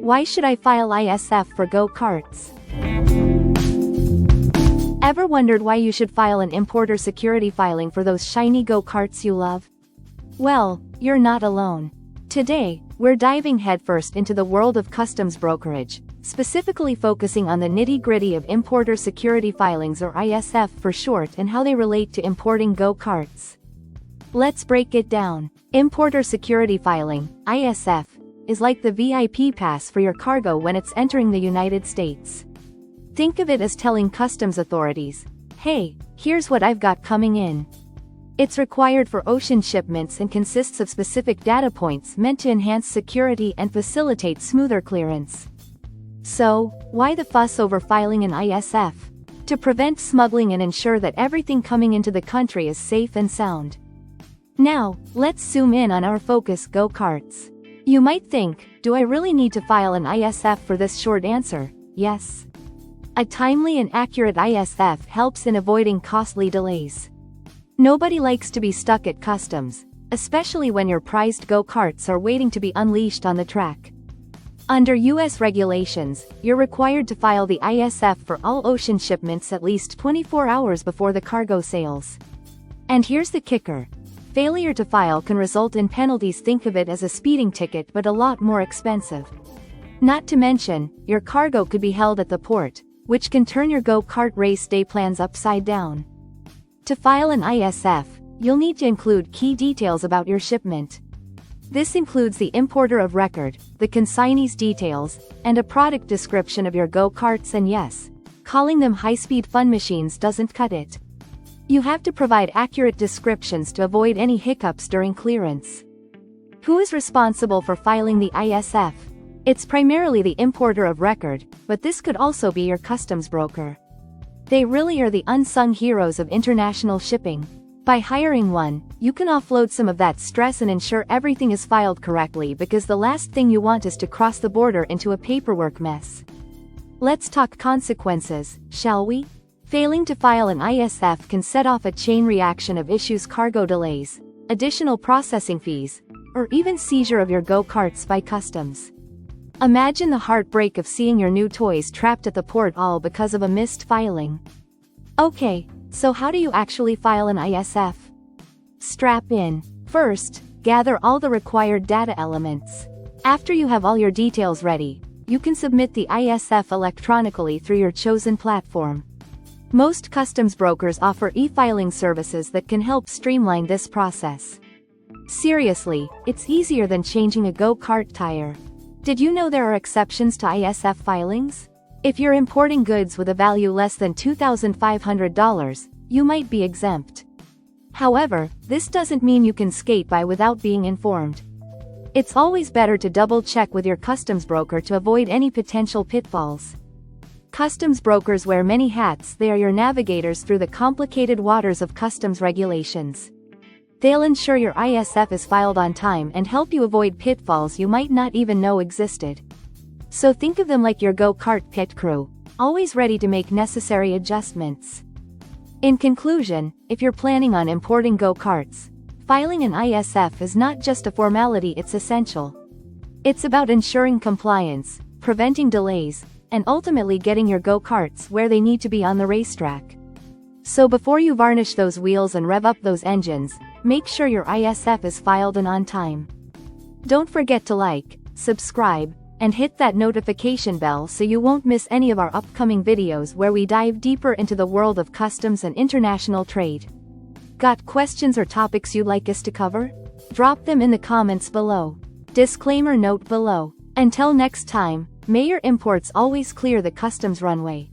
Why should I file ISF for go-karts? Ever wondered why you should file an importer security filing for those shiny go-karts you love? Well, you're not alone. Today, we're diving headfirst into the world of customs brokerage, specifically focusing on the nitty-gritty of importer security filings, or ISF for short, and how they relate to importing go-karts. Let's break it down. Importer security filing, ISF, is like the VIP pass for your cargo when it's entering the United States. Think of it as telling customs authorities, hey, here's what I've got coming in. It's required for ocean shipments and consists of specific data points meant to enhance security and facilitate smoother clearance. So, why the fuss over filing an ISF? To prevent smuggling and ensure that everything coming into the country is safe and sound. Now, let's zoom in on our focus: go-karts. You might think, do I really need to file an ISF for this? Short answer, yes. A timely and accurate ISF helps in avoiding costly delays. Nobody likes to be stuck at customs, especially when your prized go-karts are waiting to be unleashed on the track. Under US regulations, you're required to file the ISF for all ocean shipments at least 24 hours before the cargo sails. And here's the kicker. Failure to file can result in penalties. Think of it as a speeding ticket, but a lot more expensive. Not to mention, your cargo could be held at the port, which can turn your go-kart race day plans upside down. To file an ISF, you'll need to include key details about your shipment. This includes the importer of record, the consignee's details, and a product description of your go-karts. And yes, calling them high-speed fun machines doesn't cut it. You have to provide accurate descriptions to avoid any hiccups during clearance. Who is responsible for filing the ISF? It's primarily the importer of record, but this could also be your customs broker. They really are the unsung heroes of international shipping. By hiring one, you can offload some of that stress and ensure everything is filed correctly, because the last thing you want is to cross the border into a paperwork mess. Let's talk consequences, shall we? Failing to file an ISF can set off a chain reaction of issues: cargo delays, additional processing fees, or even seizure of your go-karts by customs. Imagine the heartbreak of seeing your new toys trapped at the port, all because of a missed filing. Okay, so how do you actually file an ISF? Strap in. First, gather all the required data elements. After you have all your details ready, you can submit the ISF electronically through your chosen platform. Most customs brokers offer e-filing services that can help streamline this process. Seriously, it's easier than changing a go-kart tire. Did you know there are exceptions to ISF filings? If you're importing goods with a value less than $2,500, you might be exempt. However, this doesn't mean you can skate by without being informed. It's always better to double-check with your customs broker to avoid any potential pitfalls. Customs brokers wear many hats. They are your navigators through the complicated waters of customs regulations. They'll ensure your ISF is filed on time and help you avoid pitfalls you might not even know existed. So think of them like your go-kart pit crew, always ready to make necessary adjustments. In conclusion, if you're planning on importing go-karts, filing an ISF is not just a formality, it's essential. It's about ensuring compliance, preventing delays, and ultimately getting your go-karts where they need to be on the racetrack. So before you varnish those wheels and rev up those engines, make sure your ISF is filed and on time. Don't forget to like, subscribe, and hit that notification bell so you won't miss any of our upcoming videos where we dive deeper into the world of customs and international trade. Got questions or topics you'd like us to cover? Drop them in the comments below. Disclaimer note below. Until next time, may your imports always clear the customs runway.